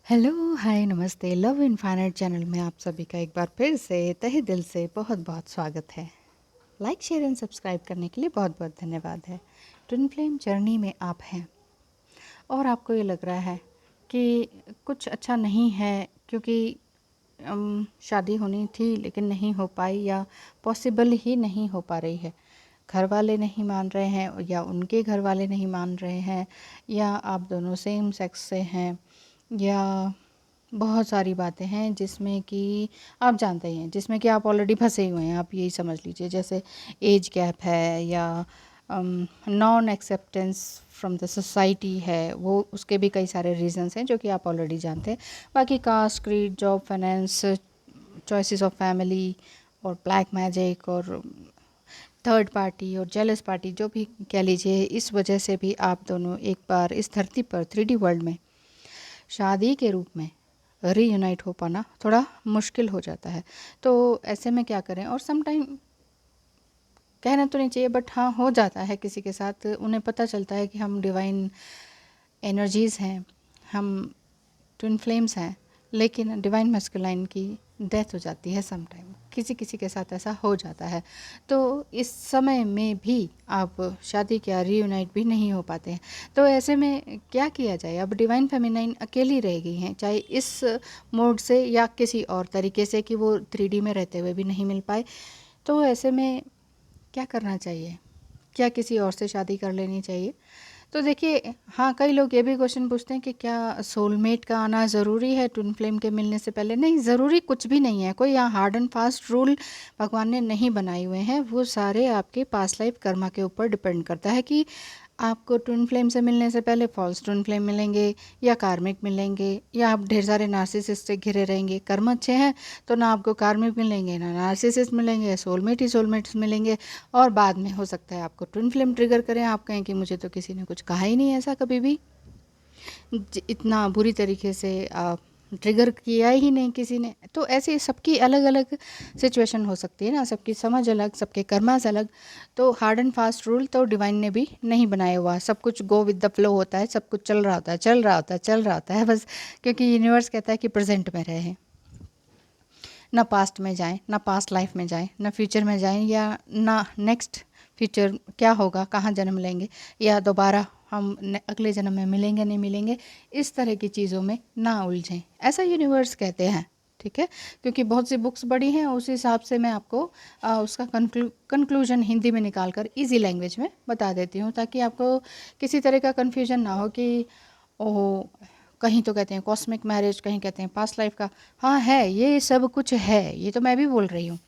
Hello, हाय, नमस्ते। Love infinite channel में आप सभी का एक बार फिर से तहे दिल से बहुत बहुत स्वागत है। लाइक, शेयर एंड सब्सक्राइब करने के लिए बहुत बहुत धन्यवाद है। ट्विन फ्लेम जर्नी में आप हैं और आपको ये लग रहा है कि कुछ अच्छा नहीं है क्योंकि शादी होनी थी लेकिन नहीं हो पाई या पॉसिबल ही नहीं हो पा रही है। घर वाले नहीं मान रहे हैं या उनके घर वाले नहीं मान रहे हैं, या आप दोनों सेम सेक्स से हैं, या बहुत सारी बातें हैं जिसमें कि आप जानते ही हैं, जिसमें कि आप ऑलरेडी फंसे हुए हैं। आप यही समझ लीजिए, जैसे एज गैप है या non acceptance from the society है, वो उसके भी कई सारे रीजंस हैं जो कि आप ऑलरेडी जानते हैं। बाकी caste, creed, job, finance, choices of family और ब्लैक मैजिक और थर्ड पार्टी और जेलस पार्टी, जो भी कह लीजिए, इस वजह से भी आप दोनों एक बार इस धरती पर 3D वर्ल्ड में शादी के रूप में रीयूनाइट हो पाना थोड़ा मुश्किल हो जाता है। तो ऐसे में क्या करें? और सम टाइम कहना तो नहीं चाहिए, बट हाँ, हो जाता है किसी के साथ। उन्हें पता चलता है कि हम डिवाइन एनर्जीज़ हैं, हम ट्विन फ्लेम्स हैं, लेकिन डिवाइन मैस्कुलाइन की डेथ हो जाती है सम टाइम। किसी किसी के साथ ऐसा हो जाता है। तो इस समय में भी आप शादी क्या रीयूनाइट भी नहीं हो पाते हैं। तो ऐसे में क्या किया जाए? अब डिवाइन फेमिनाइन अकेली रह गई हैं, चाहे इस मोड से या किसी और तरीके से कि वो 3D में रहते हुए भी नहीं मिल पाए। तो ऐसे में क्या करना चाहिए? क्या किसी और से शादी कर लेनी चाहिए? तो देखिए, हाँ, कई लोग ये भी क्वेश्चन पूछते हैं कि क्या सोलमेट का आना ज़रूरी है ट्विन फ्लेम के मिलने से पहले? नहीं, ज़रूरी कुछ भी नहीं है। कोई यहाँ हार्ड एंड फास्ट रूल भगवान ने नहीं बनाए हुए हैं। वो सारे आपके पास्ट लाइफ कर्मा के ऊपर डिपेंड करता है कि आपको ट्विन फ्लेम से मिलने से पहले फॉल्स ट्विन फ्लेम मिलेंगे या कार्मिक मिलेंगे, या आप ढेर सारे नार्सिसिस्ट से घिरे रहेंगे। कर्म अच्छे हैं तो ना आपको कार्मिक मिलेंगे, ना नार्सिसिस्ट मिलेंगे, सोलमेट ही सोलमेट्स मिलेंगे। और बाद में हो सकता है आपको ट्विन फ्लेम ट्रिगर करें, आप कहें कि मुझे तो किसी ने कुछ कहा ही नहीं ऐसा कभी भी, इतना बुरी तरीके से ट्रिगर किया ही नहीं किसी ने। तो ऐसे सबकी अलग अलग सिचुएशन हो सकती है ना, सबकी समझ अलग, सबके कर्मास अलग। तो हार्ड एंड फास्ट रूल तो डिवाइन ने भी नहीं बनाया हुआ। सब कुछ गो विद द फ्लो होता है, सब कुछ चल रहा होता है, चल रहा होता है, चल रहा होता है बस। क्योंकि यूनिवर्स कहता है कि प्रेजेंट में रहें, ना पास्ट में जाएं, ना पास्ट लाइफ में जाएं, ना फ्यूचर में जाएं, या ना नेक्स्ट फ्यूचर क्या होगा, कहाँ जन्म लेंगे, या दोबारा हम अगले जन्म में मिलेंगे नहीं मिलेंगे, इस तरह की चीज़ों में ना उलझें, ऐसा यूनिवर्स कहते हैं। ठीक है? क्योंकि बहुत सी बुक्स बड़ी हैं, उस हिसाब से मैं आपको उसका कंक्लूजन हिंदी में निकाल कर ईजी लैंग्वेज में बता देती हूँ, ताकि आपको किसी तरह का कन्फ्यूजन ना हो कि ओह, कहीं तो कहते हैं कॉस्मिक मैरिज, कहीं कहते हैं पास्ट लाइफ का। हाँ है, ये सब कुछ है, ये तो मैं भी बोल रही हूँ।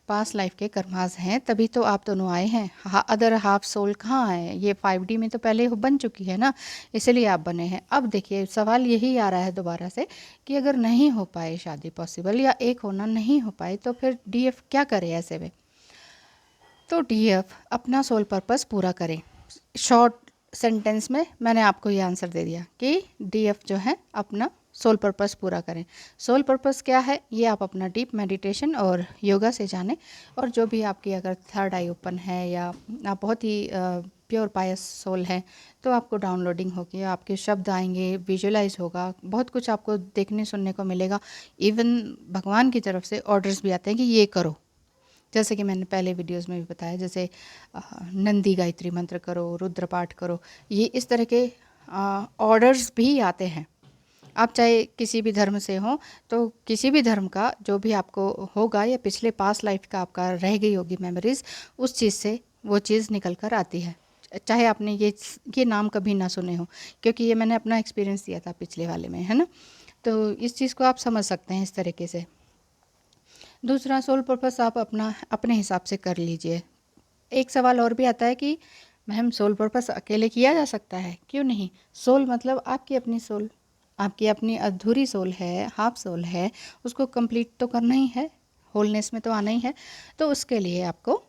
पास्ट लाइफ के कर्मास हैं, तभी तो आप दोनों आए हैं। अदर हाफ सोल कहाँ है? ये 5D में तो पहले बन चुकी है ना, इसलिए आप बने हैं। अब देखिए, सवाल यही आ रहा है दोबारा से कि अगर नहीं हो पाए शादी पॉसिबल, या एक होना नहीं हो पाए, तो फिर DF क्या करे ऐसे में? तो DF अपना सोल पर्पस पूरा करें। शॉर्ट सेंटेंस में मैंने आपको ये आंसर दे दिया कि DF जो है अपना सोल पर्पस पूरा करें। सोल पर्पस क्या है, ये आप अपना डीप मेडिटेशन और योगा से जानें। और जो भी आपकी अगर थर्ड आई ओपन है, या आप बहुत ही प्योर पायस सोल हैं, तो आपको डाउनलोडिंग होगी, आपके शब्द आएंगे, विजुलाइज होगा, बहुत कुछ आपको देखने सुनने को मिलेगा। इवन भगवान की तरफ से ऑर्डर्स भी आते हैं कि ये करो, जैसे कि मैंने पहले वीडियोस में भी बताया, जैसे नंदी गायत्री मंत्र करो, रुद्र पाठ करो, ये इस तरह के ऑर्डर्स भी आते हैं। आप चाहे किसी भी धर्म से हो, तो किसी भी धर्म का जो भी आपको होगा, या पिछले पास्ट लाइफ का आपका रह गई होगी मेमोरीज, उस चीज़ से वो चीज़ निकल कर आती है। चाहे आपने ये नाम कभी ना सुने हो, क्योंकि ये मैंने अपना एक्सपीरियंस दिया था पिछले वाले में, है ना। तो इस चीज़ को आप समझ सकते हैं इस तरीके से। दूसरा, सोल पर्पस आप अपना अपने हिसाब से कर लीजिए। एक सवाल और भी आता है कि मैम, सोल पर्पस अकेले किया जा सकता है? क्यों नहीं? सोल मतलब आपकी अपनी सोल, आपकी अपनी अधूरी सोल है, हाफ सोल है, उसको कंप्लीट तो करना ही है, होलनेस में तो आना ही है। तो उसके लिए आपको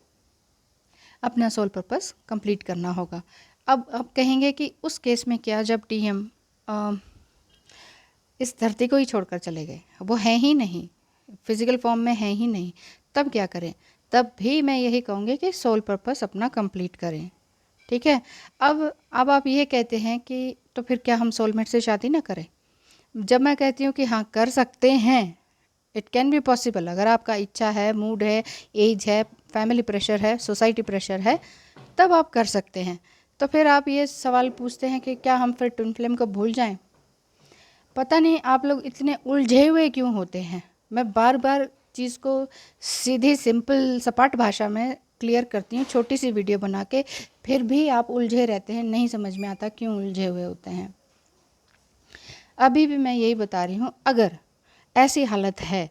अपना सोल पर्पस कंप्लीट करना होगा। अब आप कहेंगे कि उस केस में क्या, जब DM इस धरती को ही छोड़कर चले गए, वो हैं ही नहीं, फिजिकल फॉर्म में हैं ही नहीं, तब क्या करें? तब भी मैं यही कहूँगी कि सोल पर्पस अपना कंप्लीट करें। ठीक है? अब आप ये कहते हैं कि तो फिर क्या हम सोलमेट से शादी ना करें? जब मैं कहती हूँ कि हाँ कर सकते हैं, इट कैन बी पॉसिबल, अगर आपका इच्छा है, मूड है, एज है, फैमिली प्रेशर है, सोसाइटी प्रेशर है, तब आप कर सकते हैं। तो फिर आप ये सवाल पूछते हैं कि क्या हम फिर ट्विन फ्लेम को भूल जाएं? पता नहीं आप लोग इतने उलझे हुए क्यों होते हैं। मैं बार बार चीज़ को सीधी सिंपल सपाट भाषा में क्लियर करती हूँ, छोटी सी वीडियो बना के, फिर भी आप उलझे रहते हैं, नहीं समझ में आता क्यों उलझे हुए होते हैं। अभी भी मैं यही बता रही हूँ, अगर ऐसी हालत है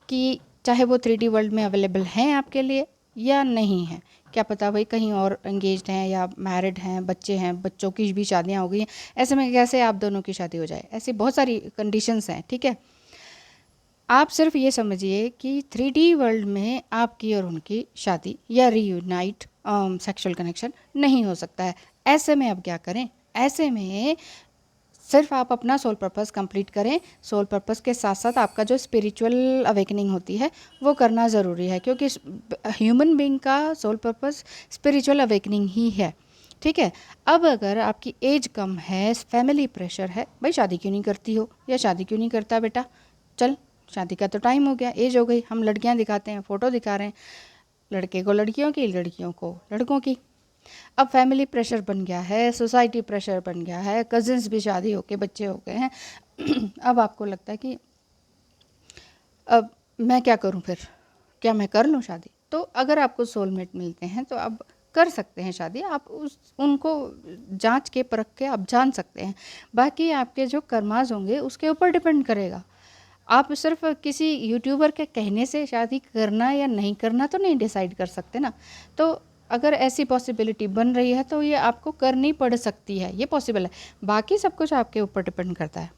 कि चाहे वो 3D वर्ल्ड में अवेलेबल हैं आपके लिए या नहीं है, क्या पता भाई कहीं और एंगेज्ड हैं या मैरिड हैं, बच्चे हैं, बच्चों की भी शादियाँ हो गई हैं, ऐसे में कैसे आप दोनों की शादी हो जाए, ऐसी बहुत सारी कंडीशंस हैं, ठीक है। आप सिर्फ ये समझिए कि 3D वर्ल्ड में आपकी और उनकी शादी या रीयूनाइट सेक्सुअल कनेक्शन नहीं हो सकता है। ऐसे में अब क्या करें? ऐसे में सिर्फ आप अपना सोल पर्पस कंप्लीट करें। सोल पर्पस के साथ साथ आपका जो स्पिरिचुअल अवेकनिंग होती है वो करना ज़रूरी है, क्योंकि ह्यूमन बीइंग का सोल पर्पस स्पिरिचुअल अवेकनिंग ही है, ठीक है। अब अगर आपकी एज कम है, फैमिली प्रेशर है, भाई शादी क्यों नहीं करती हो या शादी क्यों नहीं करता बेटा, चल शादी का तो टाइम हो गया, एज हो गई, हम लड़कियां दिखाते हैं, फ़ोटो दिखा रहे हैं, लड़के को लड़कियों की, लड़कियों को लड़कों की। अब फैमिली प्रेशर बन गया है, सोसाइटी प्रेशर बन गया है, कजिन्स भी शादी होके बच्चे हो गए हैं। अब आपको लगता है कि अब मैं क्या करूं, फिर क्या मैं कर लूं शादी? तो अगर आपको सोलमेट मिलते हैं तो आप कर सकते हैं शादी, आप उनको जांच के परख के आप जान सकते हैं। बाकी आपके जो कर्मास होंगे उसके ऊपर डिपेंड करेगा। आप सिर्फ किसी यूट्यूबर के कहने से शादी करना या नहीं करना तो नहीं डिसाइड कर सकते ना। तो अगर ऐसी पॉसिबिलिटी बन रही है तो ये आपको करनी पड़ सकती है, ये पॉसिबल है। बाकी सब कुछ आपके ऊपर डिपेंड करता है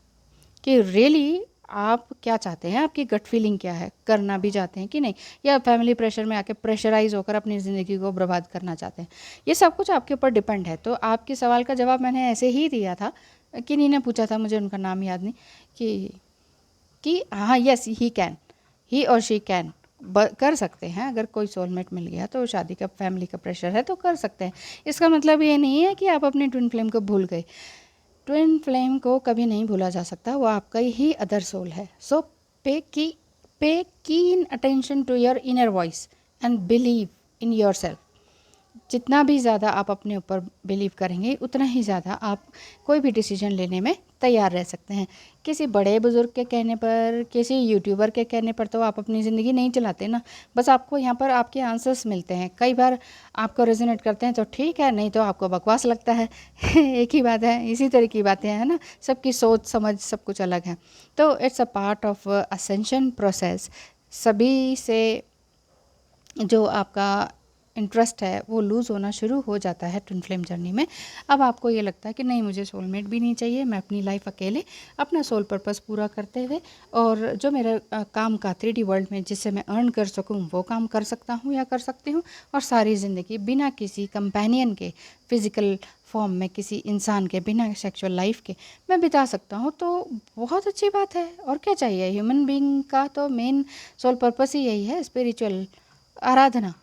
कि रियली आप क्या चाहते हैं, आपकी गट फीलिंग क्या है, करना भी चाहते हैं कि नहीं, या फैमिली प्रेशर में आके प्रेशराइज होकर अपनी ज़िंदगी को बर्बाद करना चाहते हैं। ये सब कुछ आपके ऊपर डिपेंड है। तो आपके सवाल का जवाब मैंने ऐसे ही दिया था, किन्हीं ने पूछा था, मुझे उनका नाम याद नहीं, कि हाँ यस ही कैन, ही और शी कैन कर सकते हैं। अगर कोई सोलमेट मिल गया तो शादी का, फैमिली का प्रेशर है तो कर सकते हैं। इसका मतलब ये नहीं है कि आप अपनी ट्विन फ्लेम को भूल गए। ट्विन फ्लेम को कभी नहीं भूला जा सकता, वो आपका ही अदर सोल है। So pay keen attention to your inner voice and believe in your self. जितना भी ज़्यादा आप अपने ऊपर बिलीव करेंगे उतना ही ज़्यादा आप कोई भी डिसीजन लेने में तैयार रह सकते हैं। किसी बड़े बुज़ुर्ग के कहने पर, किसी यूट्यूबर के कहने पर तो आप अपनी ज़िंदगी नहीं चलाते ना। बस आपको यहाँ पर आपके आंसर्स मिलते हैं, कई बार आपको रेजोनेट करते हैं तो ठीक है, नहीं तो आपको बकवास लगता है। एक ही बात है, इसी तरह की बातें हैं ना, सबकी सोच समझ सब कुछ अलग है। तो it's a part of ascension process. सभी से जो आपका इंटरेस्ट है वो लूज़ होना शुरू हो जाता है ट्विन फ्लेम जर्नी में। अब आपको ये लगता है कि नहीं, मुझे सोलमेट भी नहीं चाहिए, मैं अपनी लाइफ अकेले अपना सोल पर्पस पूरा करते हुए और जो मेरा काम का 3D वर्ल्ड में जिससे मैं अर्न कर सकूं वो काम कर सकता हूं या कर सकती हूं, और सारी ज़िंदगी बिना किसी कंपेनियन के, फिज़िकल फॉर्म में किसी इंसान के, बिना सेक्सुअल लाइफ के मैं बिता सकता हूँ। तो बहुत अच्छी बात है, और क्या चाहिए। ह्यूमन बीइंग का तो मेन सोल पर्पस ही यही है, स्पिरिचुअल आराधना।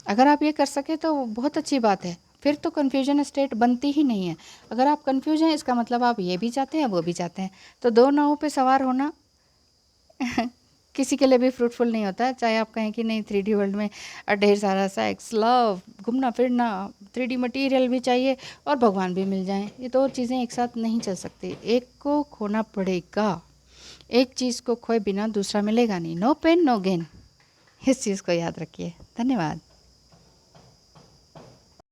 अगर आप ये कर सके तो बहुत अच्छी बात है, फिर तो कन्फ्यूजन स्टेट बनती ही नहीं है। अगर आप कन्फ्यूज हैं इसका मतलब आप ये भी चाहते हैं वो भी चाहते हैं, तो दो नावों पे सवार होना किसी के लिए भी फ्रूटफुल नहीं होता। चाहे आप कहें कि नहीं 3D वर्ल्ड में ढेर सारा सेक्स, लव, घूमना फिरना, 3D मटेरियल भी चाहिए और भगवान भी मिल जाएं, ये दो चीज़ें एक साथ नहीं चल सकती, एक को खोना पड़ेगा। एक चीज़ को खोए बिना दूसरा मिलेगा नहीं। नो पेन नो गेन, इस चीज़ को याद रखिए। धन्यवाद।